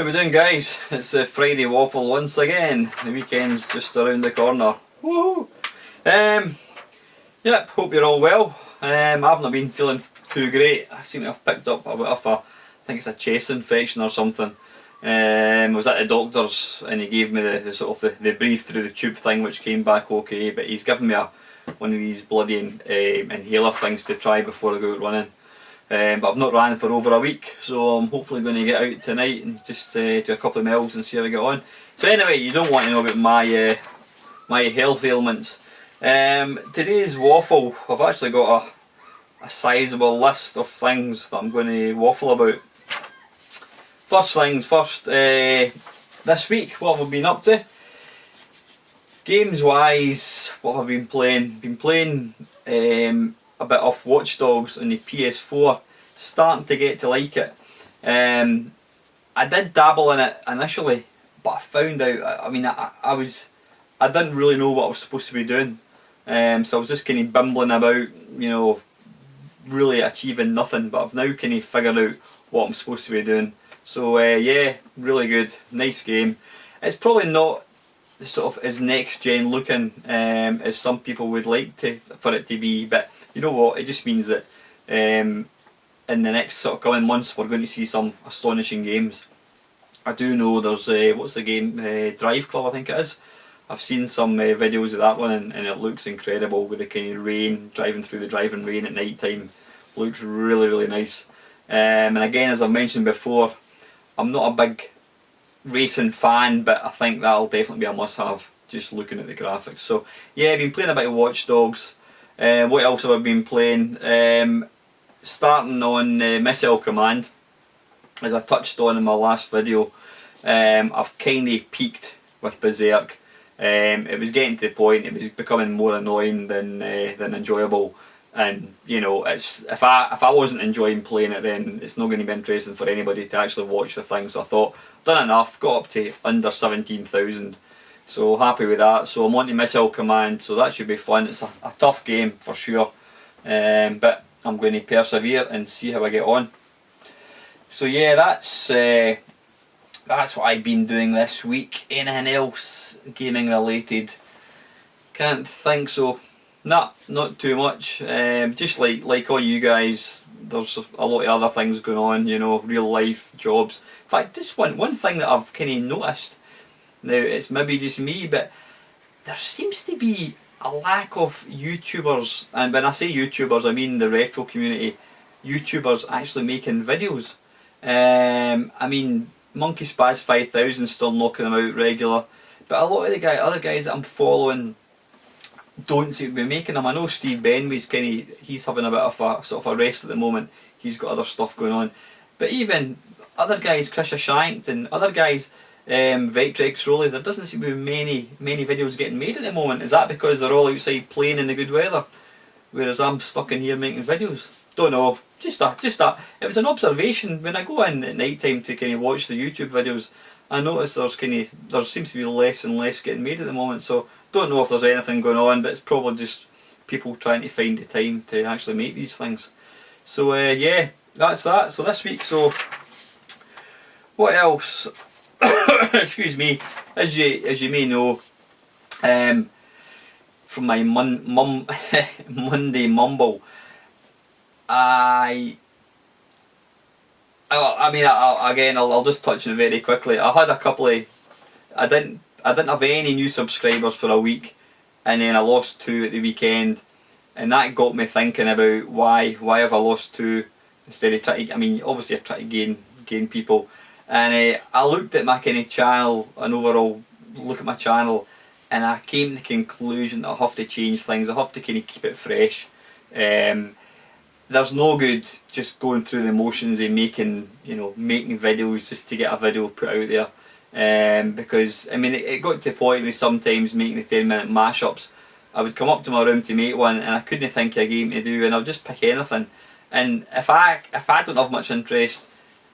we doing, guys? It's the Friday Waffle once again. The weekend's just around the corner. Woohoo! Yep, hope you're all well. I've not been feeling too great. I seem to have picked up a bit of a, I think it's a chest infection or something. I was at the doctor's and he gave me the sort of the breathe through the tube thing, which came back okay, but he's given me one of these bloody inhaler things to try before I go out running. But I've not ran for over a week, so I'm hopefully going to get out tonight and just do a couple of miles and see how I get on. So anyway, you don't want to know about my health ailments. Today's waffle, I've actually got a sizable list of things that I'm going to waffle about. First things first, this week, what have I been up to? Games wise, what have I been playing? Been playing a bit of Watch Dogs on the PS4, starting to get to like it. I did dabble in it initially, but I found out, I mean, I didn't really know what I was supposed to be doing. So I was just kind of bimbling about, you know, really achieving nothing, but I've now kind of figured out what I'm supposed to be doing. So yeah, really good, nice game. It's probably not sort of as next gen looking as some people would like for it to be, but you know what, it just means that in the next sort of coming months we're going to see some astonishing games. I do know there's what's the game, Drive Club I think it is. I've seen some videos of that one and it looks incredible with the kind of rain, driving through the driving rain at night time. Looks really nice. And again, as I've mentioned before, I'm not a big racing fan, but I think that'll definitely be a must have, just looking at the graphics. So yeah, I've been playing a bit of Watch Dogs. What else have I been playing? Starting on Missile Command, as I touched on in my last video. I've kinda peaked with Berserk. It was getting to the point, it was becoming more annoying than enjoyable. And you know, it's if I wasn't enjoying playing it, then it's not going to be interesting for anybody to actually watch the thing. So I thought, done enough, got up to under 17,000, so happy with that. So I'm on to Missile Command, so that should be fun. It's a tough game for sure, but I'm going to persevere and see how I get on. So yeah, that's what I've been doing this week. Anything else gaming related? Can't think so. Nah, not too much. Just like all you guys, there's a lot of other things going on, you know, real life, jobs. In fact, just one thing that I've kind of noticed, now it's maybe just me, but there seems to be a lack of YouTubers, and when I say YouTubers I mean the retro community, YouTubers actually making videos. I mean, Monkey Spaz 5000 still knocking them out regular, but a lot of the other guys that I'm following don't seem to be making them. I know Steve Benway's he's having a bit of a sort of a rest at the moment. He's got other stuff going on, but even other guys, Krisha Shanked and other guys, Victrex Rolly, there doesn't seem to be many videos getting made at the moment. Is that because they're all outside playing in the good weather, whereas I'm stuck in here making videos? Don't know. Just that. It was an observation. When I go in at night time to kind of watch the YouTube videos, I notice there seems to be less and less getting made at the moment. So don't know if there's anything going on, but it's probably just people trying to find the time to actually make these things. So yeah, that's that. So this week, so what else? Excuse me. As you may know, from my Monday mumble, I'll just touch on it very quickly. I had a couple of, I didn't have any new subscribers for a week, and then I lost 2 at the weekend, and that got me thinking about why have I lost 2 instead of trying to, I mean obviously I try to gain people, and I looked at my kind of channel, an overall look at my channel, and I came to the conclusion that I have to change things. I have to kind of keep it fresh. There's no good just going through the motions of making videos just to get a video put out there. Because I mean it got to the point where sometimes making the 10-minute mashups, I would come up to my room to make one and I couldn't think of a game to do, and I'll just pick anything. And if I don't have much interest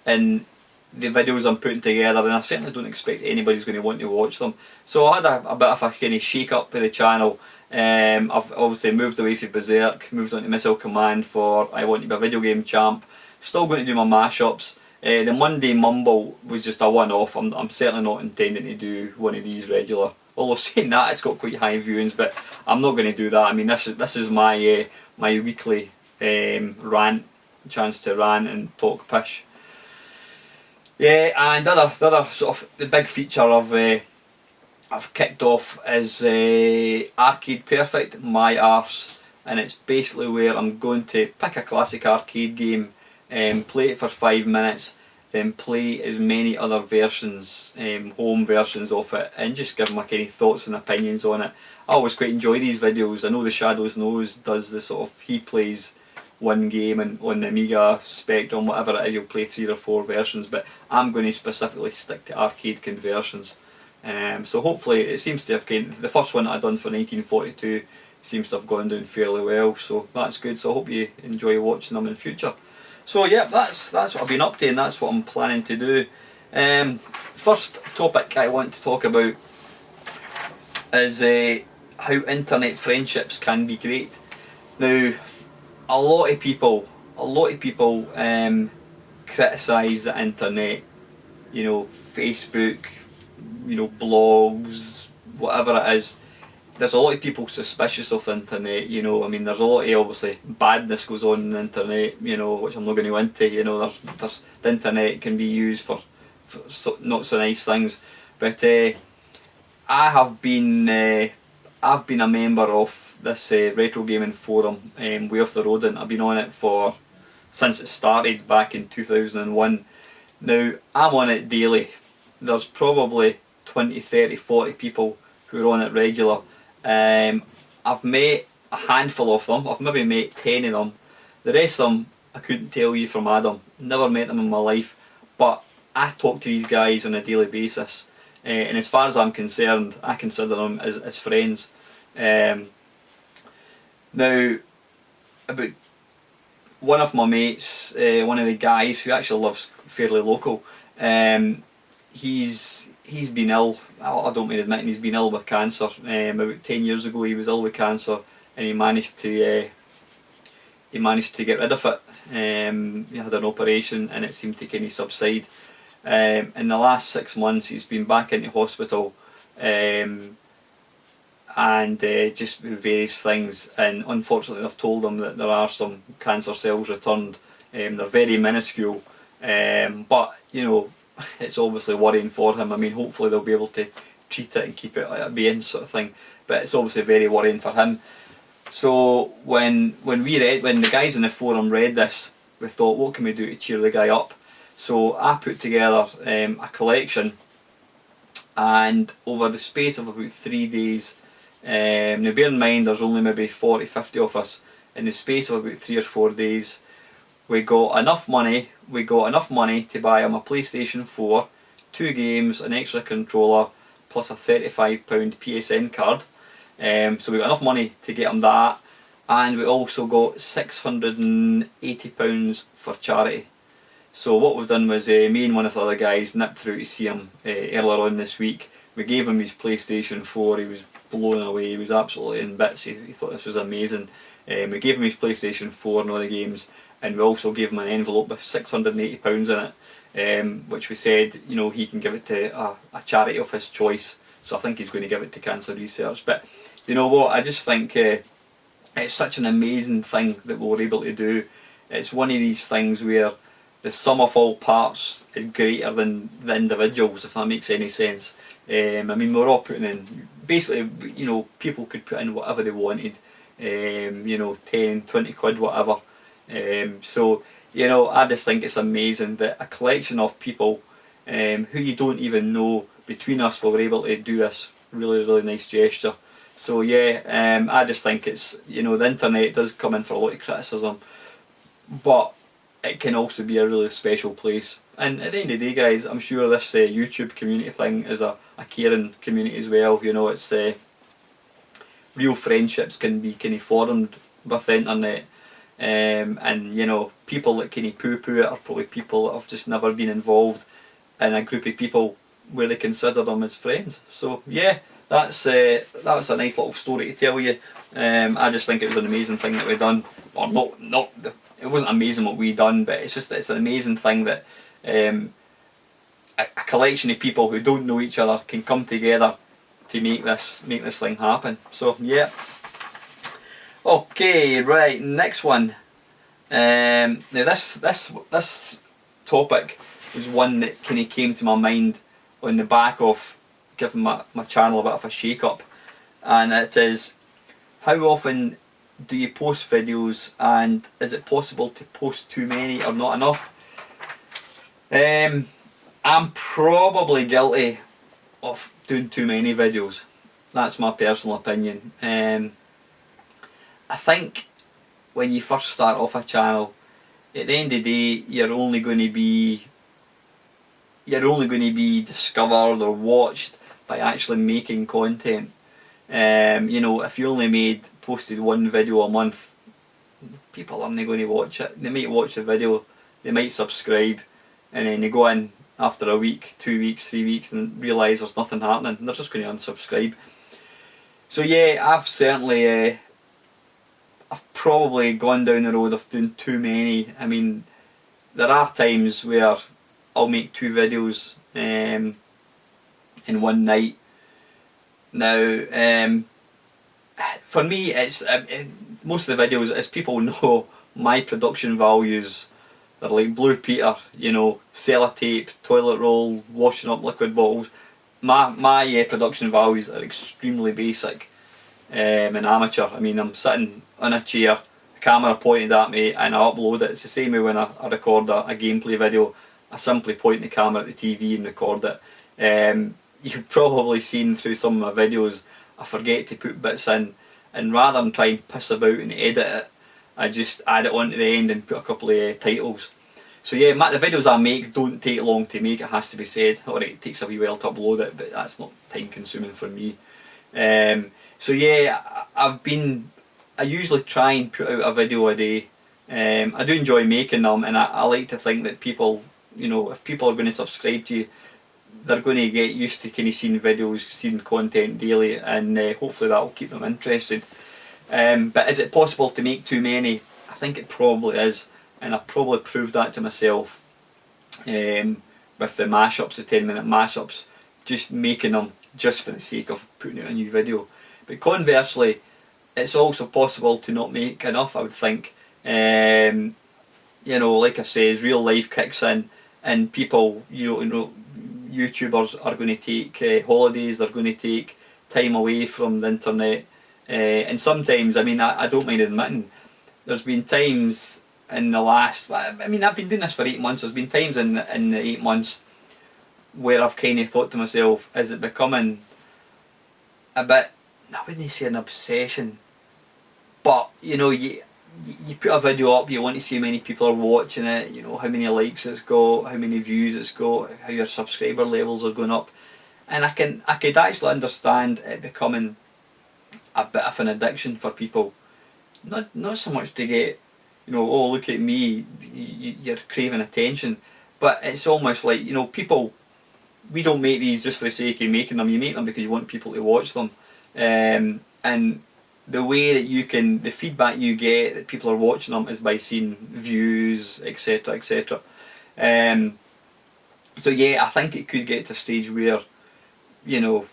in the videos I'm putting together, then I certainly don't expect anybody's going to want to watch them. So I had a bit of a kind of shake up with the channel. I've obviously moved away from Berserk, moved on to Missile Command for I Want to Be a Video Game Champ. Still going to do my mashups. The Monday Mumble was just a one-off. I'm certainly not intending to do one of these regular. Although saying that, it's got quite high viewings, but I'm not going to do that. I mean, this is my my weekly rant, chance to rant and talk pish. Yeah, and the other sort of the big feature I've kicked off is Arcade Perfect, my arse, and it's basically where I'm going to pick a classic arcade game, play it for 5 minutes, then play as many other versions, home versions of it, and just give my kind of thoughts and opinions on it. I always quite enjoy these videos. I know the Shadows Knows does the sort of, he plays one game and on the Amiga Spectrum, whatever it is, you'll play 3 or 4 versions, but I'm going to specifically stick to arcade conversions. So hopefully it seems to have the first one I done for 1942 seems to have gone down fairly well, so that's good. So I hope you enjoy watching them in the future. So yeah, that's what I've been up to, and that's what I'm planning to do. First topic I want to talk about is how internet friendships can be great. Now, a lot of people criticise the internet, you know, Facebook, you know, blogs, whatever it is. There's a lot of people suspicious of the internet, you know. I mean, there's a lot of obviously badness goes on in the internet, you know, which I'm not going to go into. You know, there's the internet can be used for not so nice things, but I've been a member of this retro gaming forum, Way Off the Rodent. I've been on it since it started back in 2001. Now I'm on it daily. There's probably 20, 30, 40 people who are on it regular. I've met a handful of them. I've maybe met 10 of them. The rest of them I couldn't tell you from Adam. Never met them in my life, but I talk to these guys on a daily basis, and as far as I'm concerned, I consider them as friends. Now, about one of my mates, one of the guys who actually lives fairly local, he's been ill. I don't mind admitting he's been ill with cancer. About 10 years ago he was ill with cancer, and he managed to get rid of it. He had an operation and it seemed to kind of subside. In the last 6 months he's been back into hospital, and just various things, and unfortunately they've told him that there are some cancer cells returned. They're very minuscule, but you know, it's obviously worrying for him. I mean, hopefully they'll be able to treat it and keep it at bay sort of thing, but it's obviously very worrying for him. So when the guys in the forum read this, we thought, what can we do to cheer the guy up? So I put together a collection, and over the space of about 3 days, now bear in mind there's only maybe 40-50 of us, in the space of about 3 or 4 days we got enough money to buy him a PlayStation 4, 2 games, an extra controller, plus a £35 PSN card. So we got enough money to get him that, and we also got £680 for charity. So what we've done was, me and one of the other guys nipped through to see him earlier on this week. We gave him his PlayStation 4, he was blown away, he was absolutely in bits, he thought this was amazing. We gave him his PlayStation 4 and all the games, and we also gave him an envelope with £680 in it, which we said, you know, he can give it to a charity of his choice. So I think he's going to give it to cancer research. But you know what, I just think it's such an amazing thing that we were able to do. It's one of these things where the sum of all parts is greater than the individuals, if that makes any sense. I mean, we're all putting in, basically, you know, people could put in whatever they wanted, you know, 10, 20 quid, whatever. So, you know, I just think it's amazing that a collection of people who you don't even know, between us we were able to do this really, really nice gesture. So yeah, I just think it's, you know, the internet does come in for a lot of criticism, but it can also be a really special place. And at the end of the day, guys, I'm sure this YouTube community thing is a caring community as well. You know, it's real friendships can be kind of formed with the internet, and you know, people that kind of poo-poo it are probably people that have just never been involved in a group of people where they consider them as friends. So yeah, that was a nice little story to tell you. I just think it was an amazing thing that we done, or not. It wasn't amazing what we done, but it's an amazing thing that a collection of people who don't know each other can come together to make this thing happen. So yeah. Okay, right, next one. Now this topic was one that kind of came to my mind on the back of giving my channel a bit of a shake up, and it is, how often do you post videos, and is it possible to post too many or not enough? I'm probably guilty of doing too many videos. That's my personal opinion. I think when you first start off a channel, at the end of the day, you're only going to be discovered or watched by actually making content. You know, if you only posted one video a month, people aren't going to watch it. They might watch the video, they might subscribe, and then they go in after a week, 2 weeks, 3 weeks, and realise there's nothing happening, and they're just going to unsubscribe. So yeah, I've probably gone down the road of doing too many. I mean, there are times where I'll make 2 videos in one night. Now, for me, it's most of the videos, as people know, my production values are like Blue Peter, you know, sellotape, toilet roll, washing up liquid bottles. My production values are extremely basic and amateur. I mean, I'm sitting on a chair, a camera pointed at me, and I upload it. It's the same way when I record a gameplay video. I simply point the camera at the TV and record it. You've probably seen through some of my videos, I forget to put bits in, and rather than try and piss about and edit it, I just add it on to the end and put a couple of titles. So yeah, the videos I make don't take long to make, it has to be said. Alright, it takes a wee while to upload it, but that's not time consuming for me. So yeah, I usually try and put out a video a day. I do enjoy making them, and I like to think that people, you know, if people are going to subscribe to you, they're going to get used to kind of seeing videos, seeing content daily, and hopefully that will keep them interested. But is it possible to make too many? I think it probably is, and I probably proved that to myself with the mashups, the 10-minute mashups, just making them just for the sake of putting out a new video. But conversely, it's also possible to not make enough, I would think. You know, like I say, as real life kicks in, and people, you know, YouTubers are going to take holidays, they're going to take time away from the internet, and sometimes, I mean, I don't mind admitting, there's been times in the last, I mean, I've been doing this for 8 months, there's been times in the 8 months where I've kind of thought to myself, is it becoming a bit, I wouldn't say an obsession, but you know, you put a video up, you want to see how many people are watching it, you know, how many likes it's got, how many views it's got, how your subscriber levels are going up, and I could actually understand it becoming a bit of an addiction for people. Not so much to get, you know, oh look at me, you're craving attention, but it's almost like, you know, people, we don't make these just for the sake of making them, you make them because you want people to watch them, and the way that you can, the feedback you get that people are watching them is by seeing views, etc, etc. So yeah, I think it could get to a stage where, you know,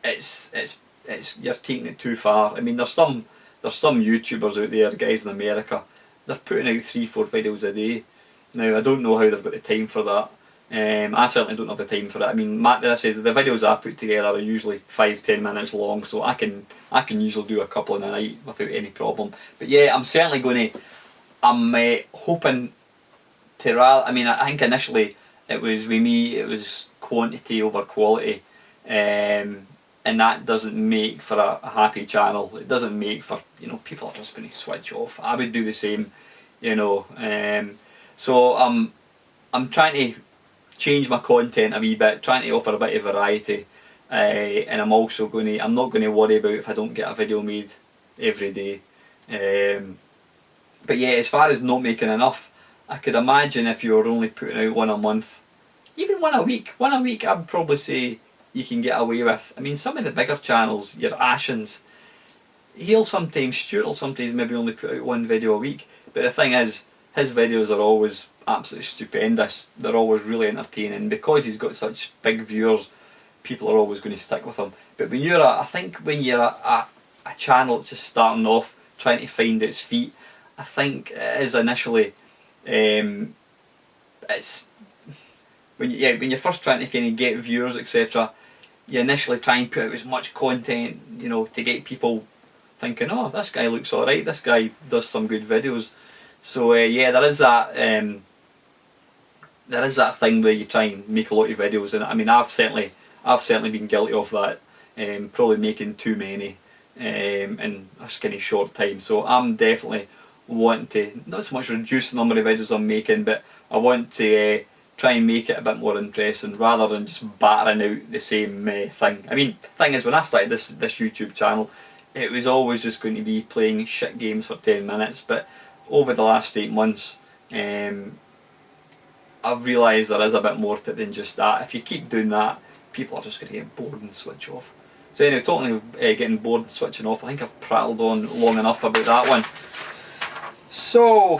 it's you're taking it too far. I mean, there's some YouTubers out there, guys in America, they're putting out 3-4 videos a day. Now I don't know how they've got the time for that. I certainly don't have the time for it. I mean, this is, the videos I put together are usually 5-10 minutes long, so I can usually do a couple in a night without any problem. But yeah, I'm certainly going to, I'm hoping to, I mean, I think initially it was, with me, it was quantity over quality, and that doesn't make for a happy channel. It doesn't make for, you know, people are just going to switch off. I would do the same, you know. So I'm trying to change my content a wee bit, trying to offer a bit of variety, and I'm also I'm not going to worry about if I don't get a video made every day. But yeah, as far as not making enough, I could imagine if you were only putting out one a month, even one a week, I would probably say you can get away with. I mean, some of the bigger channels, your Ashens, Stuart will sometimes maybe only put out one video a week, but the thing is, his videos are always absolutely stupendous. They're always really entertaining. Because he's got such big viewers, people are always going to stick with him. But when you're I think when you're a channel that's just starting off, trying to find its feet, I think it is initially, it's when you're first trying to kind of get viewers, etc. You initially try and put out as much content, you know, to get people thinking, oh, this guy looks alright, this guy does some good videos. So yeah, there is that thing where you try and make a lot of videos, and I mean I've certainly been guilty of that, probably making too many in a skinny short time. So I'm definitely wanting to not so much reduce the number of videos I'm making, but I want to try and make it a bit more interesting rather than just battering out the same thing. I mean, the thing is, when I started this YouTube channel, it was always just going to be playing shit games for 10 minutes, but over the last 8 months I've realised there is a bit more to it than just that. If you keep doing that, people are just going to get bored and switch off. So anyway, talking of getting bored and switching off, I think I've prattled on long enough about that one. So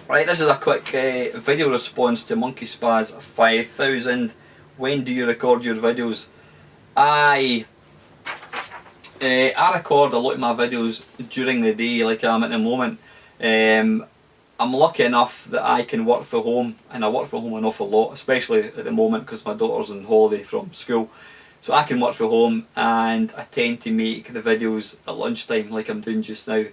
right, this is a quick video response to Monkey Spaz 5000. When do you record your videos? I record a lot of my videos during the day, like I am at the moment. I'm lucky enough that I can work from home, and I work from home an awful lot, especially at the moment because my daughter's on holiday from school. So I can work from home, and I tend to make the videos at lunchtime like I'm doing just now.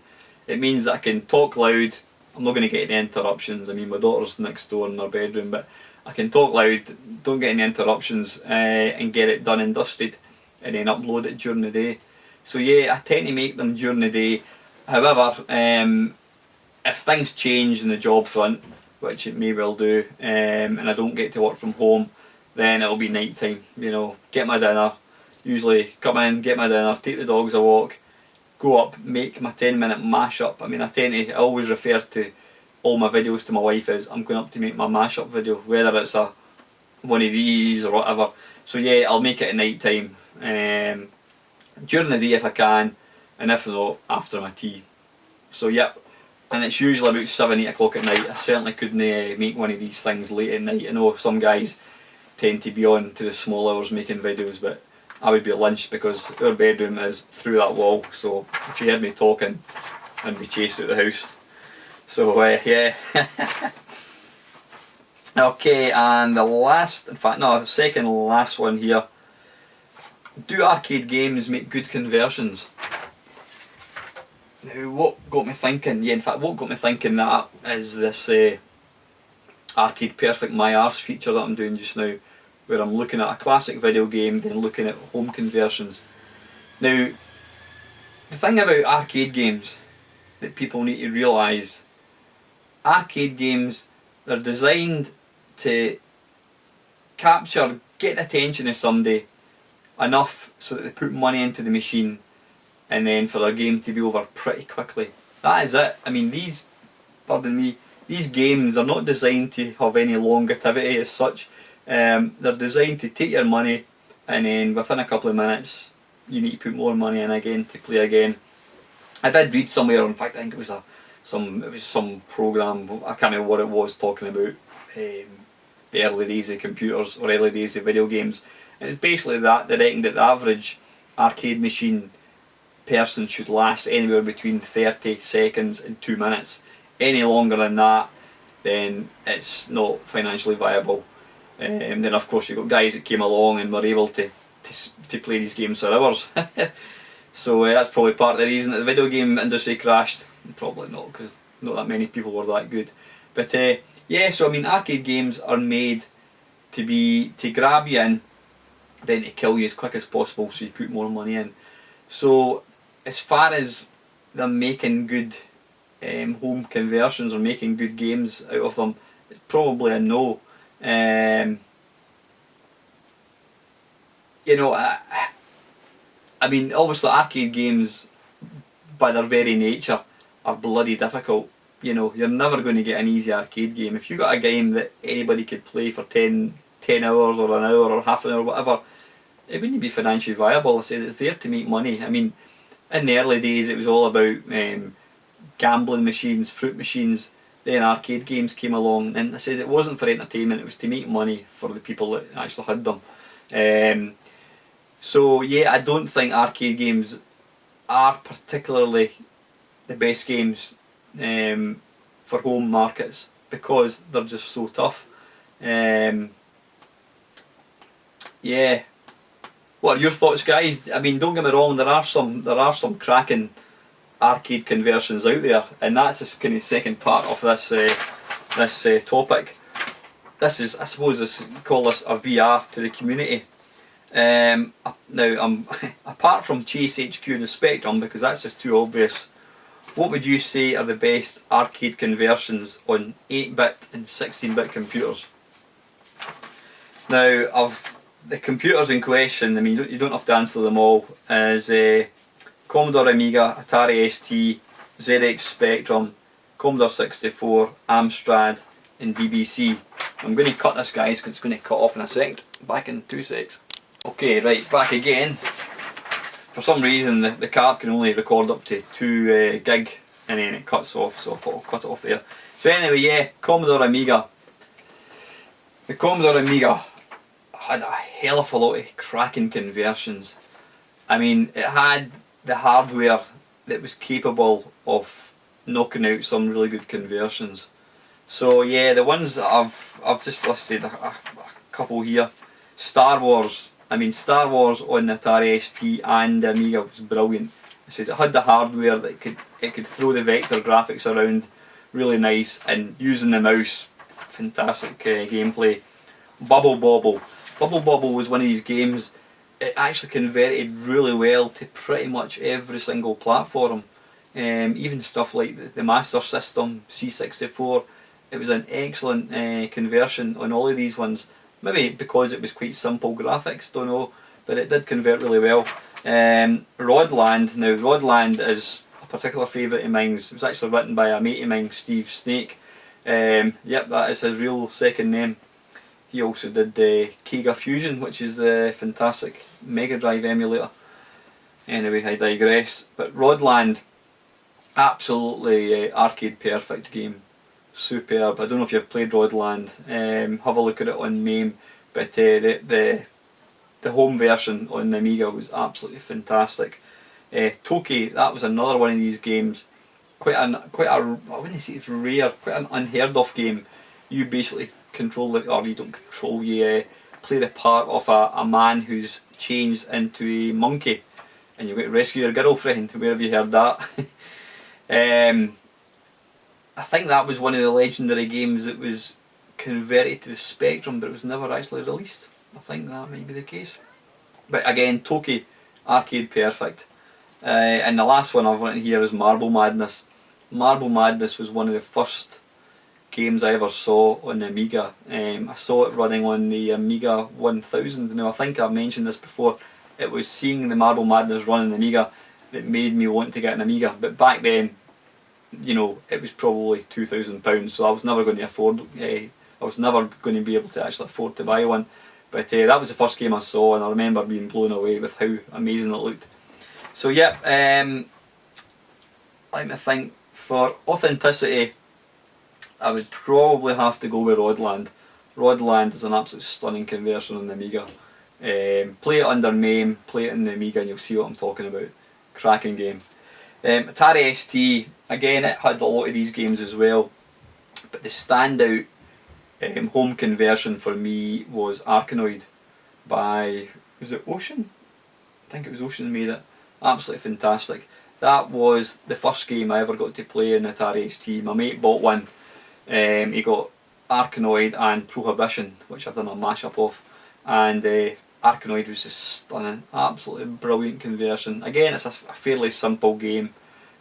It means that I can talk loud, I'm not going to get any interruptions. I mean, my daughter's next door in her bedroom, but I can talk loud, don't get any interruptions, and get it done and dusted, and then upload it during the day. So yeah, I tend to make them during the day. However, if things change in the job front, which it may well do, and I don't get to work from home, then it'll be night time. You know, get my dinner, usually come in, get my dinner, take the dogs a walk, go up, make my 10-minute mashup. I mean, I always refer to all my videos to my wife as I'm going up to make my mashup video, whether it's one of these or whatever. So yeah, I'll make it at night time, during the day if I can, and if not, after my tea. So yep, and it's usually about 7, 8 o'clock at night. I certainly couldn't make one of these things late at night. I know some guys tend to be on to the small hours making videos, but I would be at lunch because our bedroom is through that wall, so if you heard me talking, I'd be chased out the house. So yeah. Okay, and the second last one here. Do arcade games make good conversions? Now what got me thinking, what got me thinking that is this Arcade Perfect My Arse feature that I'm doing just now, where I'm looking at a classic video game, then looking at home conversions. Now, the thing about arcade games that people need to realise, arcade games, they're designed to get the attention of somebody enough so that they put money into the machine, and then for their game to be over pretty quickly. That is it. I mean, these games are not designed to have any longevity as such. They're designed to take your money, and then within a couple of minutes you need to put more money in again to play again. I did read somewhere, in fact I think it was some program, I can't remember what it was, talking about the early days of computers or early days of video games, and it's basically that they reckon that the average arcade machine person should last anywhere between 30 seconds and 2 minutes. Any longer than that, then it's not financially viable. And then of course you've got guys that came along and were able to play these games for hours. So that's probably part of the reason that the video game industry crashed. Probably not, because not that many people were that good. But yeah, so I mean, arcade games are made to grab you in, then to kill you as quick as possible so you put more money in. So as far as them making good home conversions or making good games out of them, it's probably a no. You know, I mean, obviously arcade games by their very nature are bloody difficult. You know, you're never going to get an easy arcade game. If you got a game that anybody could play for 10 hours or an hour or half an hour, whatever, it wouldn't be financially viable. I say it's there to make money. I mean, in the early days it was all about gambling machines, fruit machines, then arcade games came along, and it says it wasn't for entertainment, it was to make money for the people that actually had them. So yeah, I don't think arcade games are particularly the best games for home markets, because they're just so tough. Yeah. What are your thoughts, guys? I mean, don't get me wrong, there are some cracking arcade conversions out there, and that's this kind of second part of this topic. This is, I suppose, call this a VR to the community. Now, apart from Chase HQ and the Spectrum, because that's just too obvious, what would you say are the best arcade conversions on 8-bit and 16-bit computers? Now, of the computers in question, I mean, you don't have to answer them all, as Commodore Amiga, Atari ST, ZX Spectrum, Commodore 64, Amstrad and BBC. I'm going to cut this, guys, because it's going to cut off in a sec. Back in 2 secs. Okay, right, back again. For some reason the card can only record up to 2 gig, and then it cuts off, so I thought I'll cut it off there. So anyway, yeah, Commodore Amiga. The Commodore Amiga had a hell of a lot of cracking conversions. I mean, it had the hardware that was capable of knocking out some really good conversions. So yeah, the ones that I've just listed, a couple here. Star Wars. I mean, Star Wars on the Atari ST and the Amiga was brilliant. It says it had the hardware that it could throw the vector graphics around, really nice, and using the mouse, fantastic gameplay. Bubble Bobble. Bubble Bobble was one of these games. It actually converted really well to pretty much every single platform. Even stuff like the Master System, C64. It was an excellent conversion on all of these ones. Maybe because it was quite simple graphics, don't know, but it did convert really well. Rodland. Now, Rodland is a particular favourite of mine. It was actually written by a mate of mine, Steve Snake. Yep, that is his real second name. He also did Kega Fusion, which is the fantastic Mega Drive emulator. Anyway, I digress. But Rodland, absolutely arcade perfect game. Superb. I don't know if you've played Rodland. Have a look at it on MAME. But the home version on the Amiga was absolutely fantastic. Toki, that was another one of these games. Quite a I wouldn't say it's rare, quite an unheard of game. You basically control it, or you don't control, you play the part of a man who's changed into a monkey, and you've got to rescue your girlfriend. Where have you heard that? I think that was one of the legendary games that was converted to the Spectrum, but it was never actually released. I think that might be the case. But again, Toki, arcade perfect. And the last one I've written here is Marble Madness. Marble Madness was one of the first games I ever saw on the Amiga. I saw it running on the Amiga 1000. Now, I think I've mentioned this before. It was seeing the Marble Madness run on the Amiga that made me want to get an Amiga. But back then, you know, it was probably £2,000, so I was never going to afford. I was never going to be able to actually afford to buy one. But that was the first game I saw, and I remember being blown away with how amazing it looked. So yeah, let me think. For authenticity, I would probably have to go with Rodland. Rodland is an absolute stunning conversion on the Amiga. Play it under MAME, play it in the Amiga, and you'll see what I'm talking about. Cracking game. Atari ST, again, it had a lot of these games as well, but the standout home conversion for me was Arkanoid by, was it Ocean? I think it was Ocean made it. Absolutely fantastic. That was the first game I ever got to play in Atari ST. My mate bought one. He got Arkanoid and Prohibition, which I've done a mashup of, and Arkanoid was just stunning, absolutely brilliant conversion. Again, it's a fairly simple game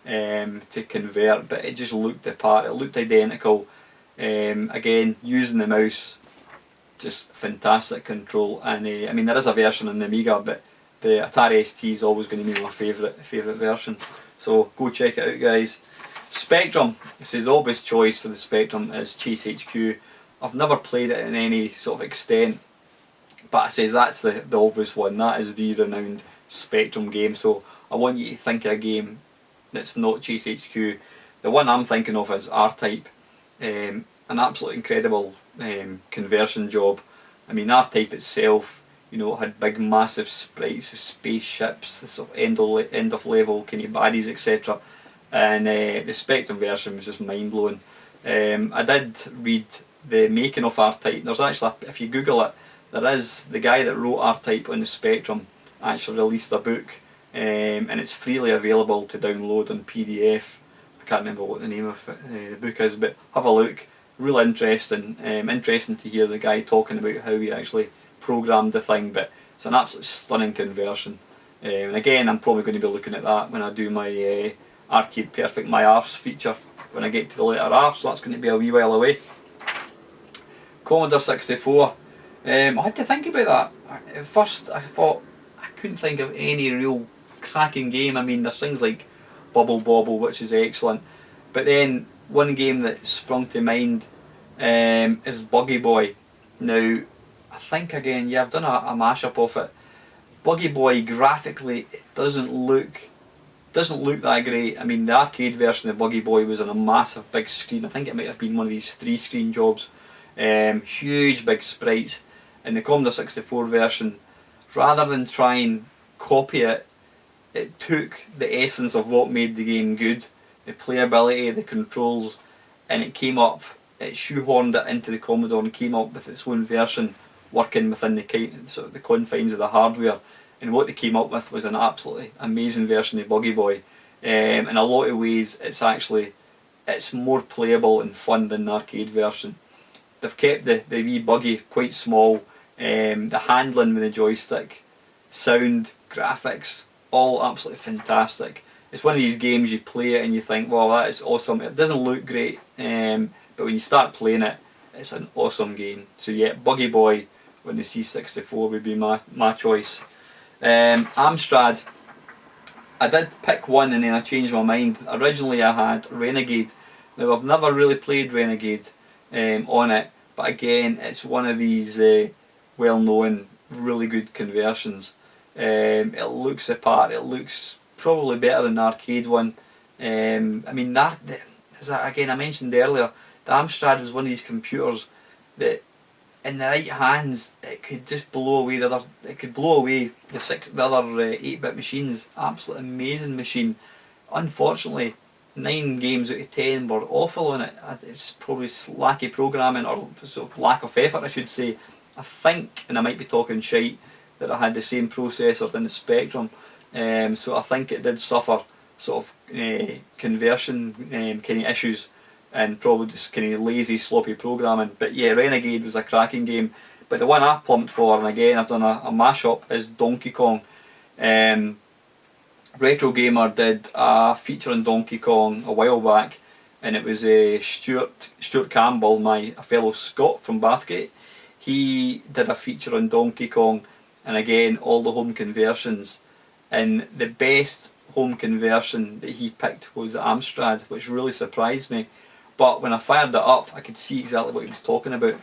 to convert, but it just looked the part, it looked identical. Again, using the mouse, just fantastic control. And I mean, there is a version on the Amiga, but the Atari ST is always going to be my favourite version. So go check it out, guys. Spectrum, this is obvious choice for the Spectrum is Chase HQ. I've never played it in any sort of extent, but it says that's the obvious one. That is the renowned Spectrum game. So I want you to think of a game that's not Chase HQ. The one I'm thinking of is R-Type. An absolutely incredible conversion job. I mean, R-Type itself, you know, it had big massive sprites of spaceships, the sort of end of level kind of baddies, etc. And the Spectrum version was just mind blowing. I did read the making of R-Type. There's actually, if you Google it, there is the guy that wrote R-Type on the Spectrum actually released a book, and it's freely available to download on PDF. I can't remember what the name of the book is, but have a look. Real interesting. Interesting to hear the guy talking about how he actually programmed the thing, but it's an absolutely stunning conversion. And again, I'm probably going to be looking at that when I do my Arcade Perfect My Arse feature when I get to the letter R, so that's going to be a wee while away. Commodore 64. I had to think about that. At first I thought I couldn't think of any real cracking game. I mean, there's things like Bubble Bobble, which is excellent, but then one game that sprung to mind is Buggy Boy. Now, I think again, yeah, I've done a mashup of it. Buggy Boy graphically, it doesn't look that great. I mean, the arcade version of Buggy Boy was on a massive big screen. I think it might have been one of these 3-screen jobs. Huge big sprites. And the Commodore 64 version, rather than try and copy it, it took the essence of what made the game good, the playability, the controls, and it shoehorned it into the Commodore and came up with its own version, working within the confines of the hardware. And what they came up with was an absolutely amazing version of Buggy Boy. In a lot of ways, it's more playable and fun than the arcade version. They've kept the wee buggy quite small. The handling with the joystick, sound, graphics, all absolutely fantastic. It's one of these games you play it and you think, well, that is awesome. It doesn't look great, but when you start playing it, it's an awesome game. So yeah, Buggy Boy on the C64 would be my choice. Amstrad, I did pick one and then I changed my mind. Originally I had Renegade. Now I've never really played Renegade on it, but again, it's one of these well-known, really good conversions. It looks the part. It looks probably better than the arcade one. I mean, again, I mentioned earlier, the Amstrad was one of these computers that, in the right hands, it could just blow away the other. It could blow away the other 8-bit machines. Absolutely amazing machine. Unfortunately, 9 games out of 10 were awful on it. It's probably lacky programming, or sort of lack of effort, I should say. I think, and I might be talking shite, that I had the same processor than the Spectrum, so I think it did suffer sort of conversion kind of issues, and probably just kind of lazy, sloppy programming. But yeah, Renegade was a cracking game. But the one I plumped for, and again I've done a mashup, is Donkey Kong. Retro Gamer did a feature on Donkey Kong a while back, and it was Stuart Campbell, a fellow Scot from Bathgate. He did a feature on Donkey Kong, and again all the home conversions, and the best home conversion that he picked was the Amstrad, which really surprised me. But when I fired it up, I could see exactly what he was talking about.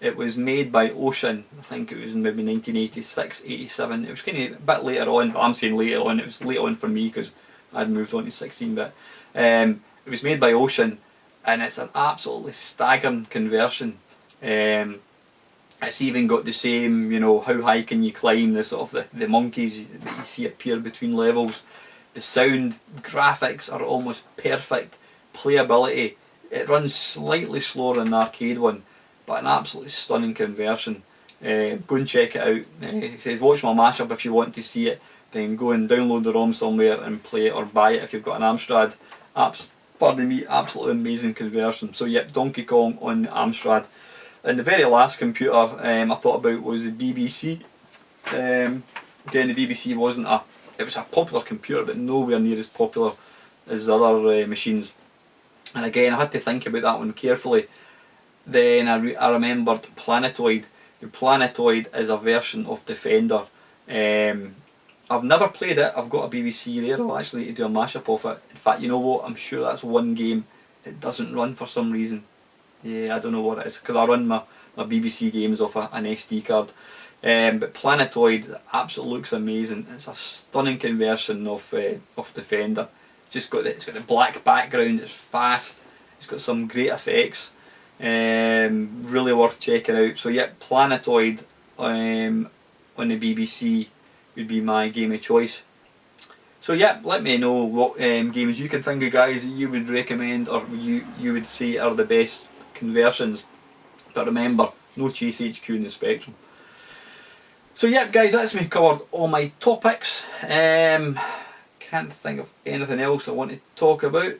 It was made by Ocean. I think it was in maybe 1986, 87. It was kind of a bit later on, but I'm saying later on. It was late on for me because I'd moved on to 16-bit. It was made by Ocean, and it's an absolutely staggering conversion. It's even got the same, you know, how high can you climb, the sort of the monkeys that you see appear between levels. The sound, graphics are almost perfect. Playability, it runs slightly slower than the arcade one, but an absolutely stunning conversion. Go and check it out. It says watch my mashup if you want to see it, then go and download the ROM somewhere and play it, or buy it if you've got an Amstrad. Pardon me, absolutely amazing conversion. So yep, Donkey Kong on the Amstrad. And the very last computer I thought about was the BBC. Again, the BBC it was a popular computer, but nowhere near as popular as the other machines. And again, I had to think about that one carefully. Then I remembered Planetoid. The Planetoid is a version of Defender. I've never played it. I've got a BBC there. I'll actually need to do a mashup of it. In fact, you know what? I'm sure that's one game that doesn't run for some reason. Yeah, I don't know what it is, because I run my BBC games off an SD card. But Planetoid absolutely looks amazing. It's a stunning conversion of Defender. it's got the black background. It's fast. It's got some great effects. Really worth checking out. So yeah, Planetoid on the BBC would be my game of choice. So yeah, let me know what games you can think of, guys, that you would recommend or you would say are the best conversions. But remember, no Chase HQ in the Spectrum. So yeah, guys, that's me covered all my topics. Can't think of anything else I want to talk about.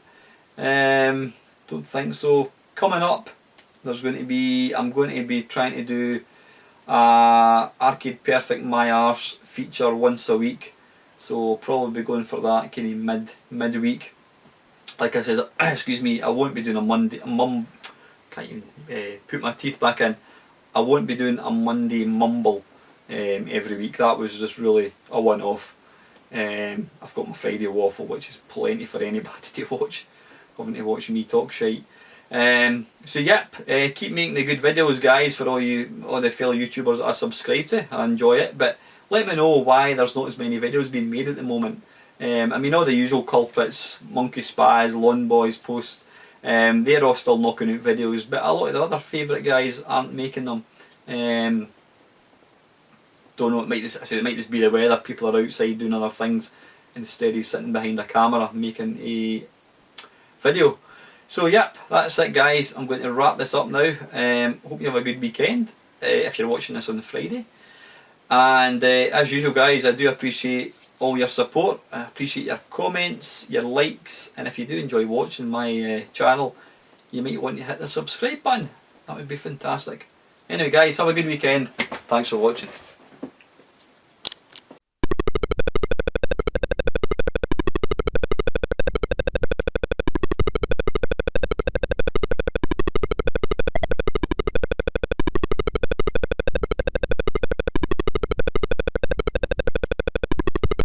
Don't think so. Coming up, I'm going to be trying to do Arcade Perfect My Arse feature once a week. So I'll probably be going for that kind of midweek. Like I said, excuse me, I won't be doing a Monday. Can't even put my teeth back in. I won't be doing a Monday mumble every week. That was just really a one-off. I've got my Friday Waffle, which is plenty for anybody to watch. Having to watch me talk shite. So yep, keep making the good videos, guys, for all the fellow YouTubers that I subscribe to. I enjoy it, but let me know why there's not as many videos being made at the moment. I mean, all the usual culprits, Monkey Spies, Lawn Boys post, they're all still knocking out videos, but a lot of the other favourite guys aren't making them. Don't know, it might just be the weather, people are outside doing other things instead of sitting behind a camera making a video. So yep, that's it, guys. I'm going to wrap this up now. Hope you have a good weekend if you're watching this on Friday. And as usual, guys, I do appreciate all your support. I appreciate your comments, your likes, and if you do enjoy watching my channel, you might want to hit the subscribe button. That would be fantastic. Anyway, guys, have a good weekend. Thanks for watching.